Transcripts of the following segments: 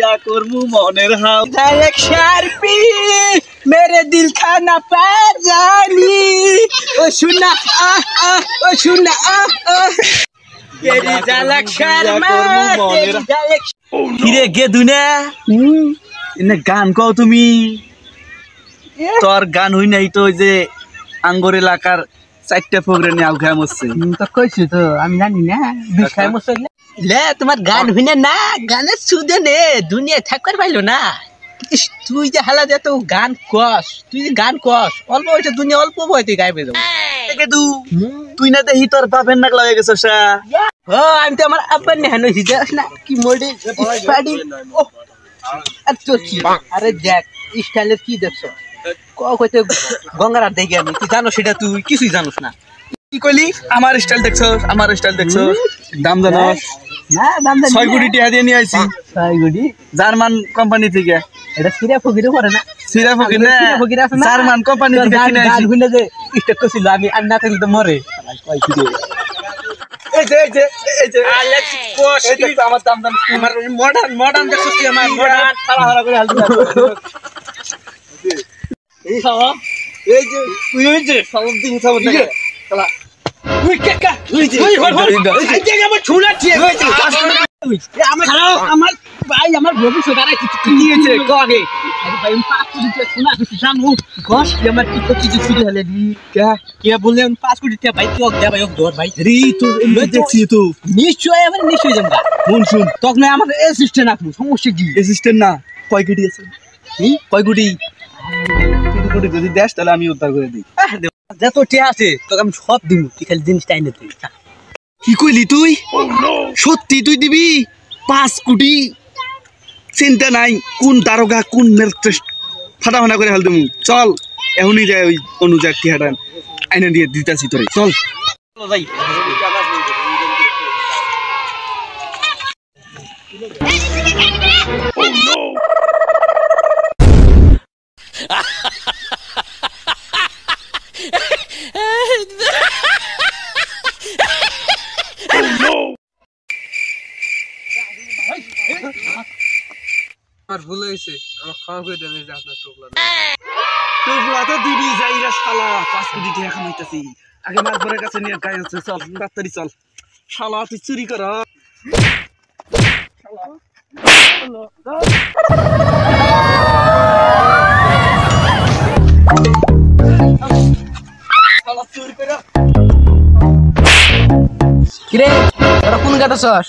क्या करमु मनेर हाव एक शार्पी मेरे दिल का ना पाजानी ओ सुना ओ सुना तेरी झलक शर्मा तेरी झलक किरे गे दुना इने गान कও তুমি তোর গান হই নাই তো যে আঙ্গুর এলাকার চারটা প্রোগ্রামে আউখা মরছে তো কইছি তো আমি জানি না বিখায় মরছে লে তোমার গান হইনা না গানের সুদে নে দুনিয়া থাকবার পাইলো না তুই যে হালা দে তো গান কস তুই যে গান কস অল্প হইছে দুনিয়া অল্প বইতে গাইবে যাও তুই না দেখি তোর বাপের নাক লাগে গেছস ও আমি তো আমার আব্বার নে হানো হিজা না কি মোডে স্টাডি ও আরে দেখ স্টাইলের কি দেখছো কইতে গঙ্গারার দেখি আমি তুই জানো সেটা তুই কিছুই জানোস না কি কইলি আমার স্টাইল দেখছস দাম জানোস না দাম জানি 6 কোটি টাকা দিয়ে নিয়ে আইছি 6 কোটি জার্মান কোম্পানি থেকে এটা সিরা ফকিরে করে না সিরা ফকির না জার্মান কোম্পানি থেকে কিনে আইছি গান হইলে যে স্টেক করছিল আমি আর না থাকলে তো মরে কই কি এই যে আলেক্স কোশ এই তো আমার দাম আমার মডার্ন দেখছস তুই আমার মডার্ন হারা করে হাল এই খাওয়া এই যে তুই ওই যে সব দিন সব দেখে চলা তুই কাকা তুই যে এই যে আমার ছুলাছি আমার ভাই আমার ভবিষ্যৎ আর কি নিয়েছে কগে আরে ভাই 5 কোটি টাকা শোনা কিছু জানো কস আমার কি কিছু ছুটি হলে দি কে বললেন 5 কোটি টাকা ভাই তোক দে ভাই ওক ধর ভাই রি তো দেখছি তো নিশ্চয় আমি নিশ্চয় জানগা শুন তোক না আমার অ্যাসিস্ট্যান্ট রাখবো সমস্যা কি অ্যাসিস্ট্যান্ট না কয় কোটি আছে কয় কোটি 3 কোটি যদি দেশ তাহলে আমি উদ্ধার করে দিই যত টিয়া আছে তোকে আমি সব দিব তুই খালি জিনিসটা এনে দে কি কইলি তুই সত্যি তুই দিবি 5 কোটি চিন্তা নাই কোন দারোগা কোন ম্যাজিস্ট্রেট ফাটাফাটা করে ফেল তুমি চল এখনই যাই ওই অনুযায়ী টিয়াটা আইনা দিয়ে দিতাছি তোরে চল যাই আমার ভুল হয়েছে আমার খাওয়া করে দেবে যে আপনার টোপলা তো দিবি যাইরা শালা 5 কোটি টাকা কামাইতাছি আগে মারবরের কাছে নিয়ে গায় হচ্ছে চল তাড়াতাড়ি চল শালা তুই চুরি কর শালা চুরি কর কিরে তোরা কোন গাতাছস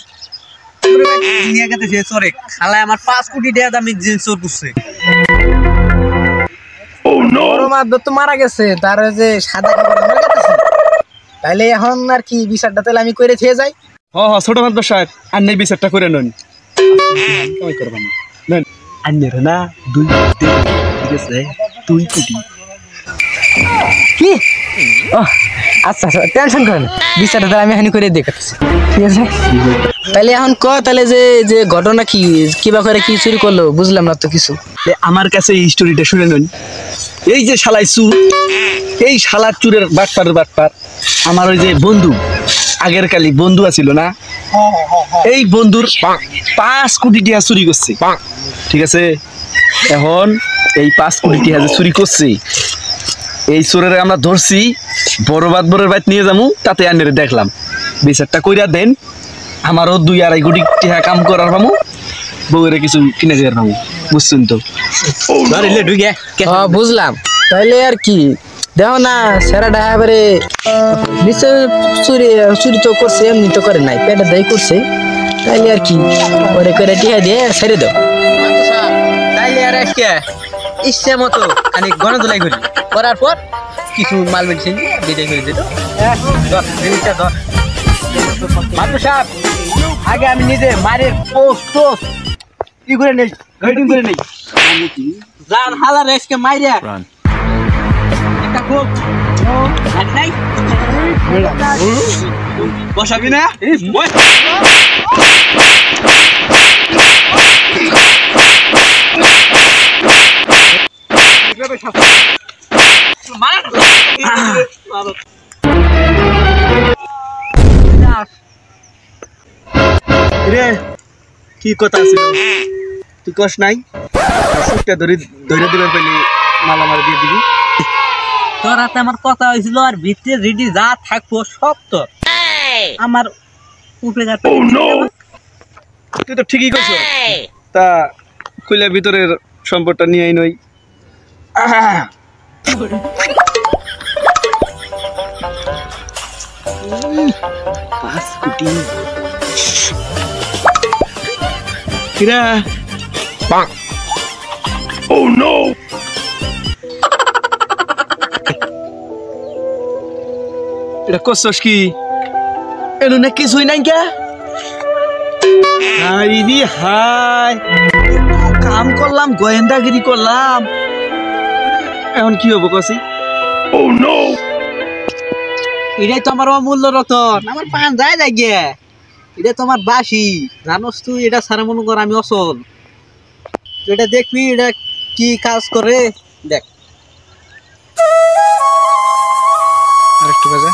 নিয়ে গেছে সে চোরে খালায় আমার 5 কোটি টাকা দামি জিনিস চোর করছে ও নো বড় মাদর তো মারা গেছে তার যে সাদা কাপড় মারা গেছে তাইলে এখন আর কি বিচারটা তাহলে আমি কইরে থেকে যাই ছোট মাদর সাহেব আন্নের বিচারটা করে নন কই করব না নেন আন্নের না 2 কোটি ঠিক আছে 2 কোটি কি আচ্ছা টেনশন করেন বিচারটা আমি এখানে করে দেখাচ্ছি ঠিক আছে তাহলে এখন তাহলে যে ঘটনা কি কিবা করে কি চুরি করলো বুঝলাম না তো কিছু আমার কাছে এই স্টোরিটা শুনে নিন এই যে শালাই চুর এই শালার চুরের বাটপার আমার ওই যে বন্ধু আগের কালি বন্ধু আছিল না এই বন্ধুর 5 কোটি টাকা চুরি করছে ঠিক আছে এখন এই 5 কোটি টাকা যে চুরি করছে এই চোরের আমরা ধরছি বড়বাদবরের বাইত নিয়ে যামু তাতে আনের দেখলাম বিচারটা কইরা দেন আমারও 2-2.5 কোটি টাকা কাম করার পামু বউরে কিছু কিনে দেওয়ার পামু বুঝছেন তো ধরিলে ঢুকে বুঝলাম তাইলে আর কি দেখো না সেরাটা এবারে নিশ্চয় চুরি তো করছে এমনি তো করে নাই পেটে দায়ী করছে তাইলে আর কি পরে করে টিহা দিয়ে ছেড়ে দাও তাইলে আর আজকে ইচ্ছে মতো খানিক গণধোলাই করি করার পর কিছু মাল মেডিসিন বিদায় করে দিত জিনিসটা ধর মাদর সাহেব আগে আমি নিজে মারের পোস্ট কি করে নেই গাইডিং করে নেই জান হালা রেসকে মাইরা একটা খুব জানি নাই বসাবি না কি কথা ছিল তুই কস নাই সুটটা ধরে ধরে দিবার পাইলে মাল আমার দিয়ে দিবি। তোর হাতে আমার কথা হয়েছিল আর ভিতরে রেডি যা থাকবো সব তোর আমার উপরে তুই তো ঠিকই করছ। তা কইলা ভিতরের সম্পদটা নিয়ে আই নই। কিরা Oh no! এটা করছস কি? এলো না কিছুই নাই কে? হাই রে হাই, কাম করলাম, গোয়েন্দাগিরি করলাম, এখন কি হবো কসি? Oh no! এটাই তো আমার অমূল্য রতন, আমার পান যায় যায় গিয়ে। এটা তো আমার বাসি, জানোস তুই? এটা সারা মনে কর আমি অসল। এটা দেখবি এটা কি কাজ করে দেখ। আরেকটু বাজা।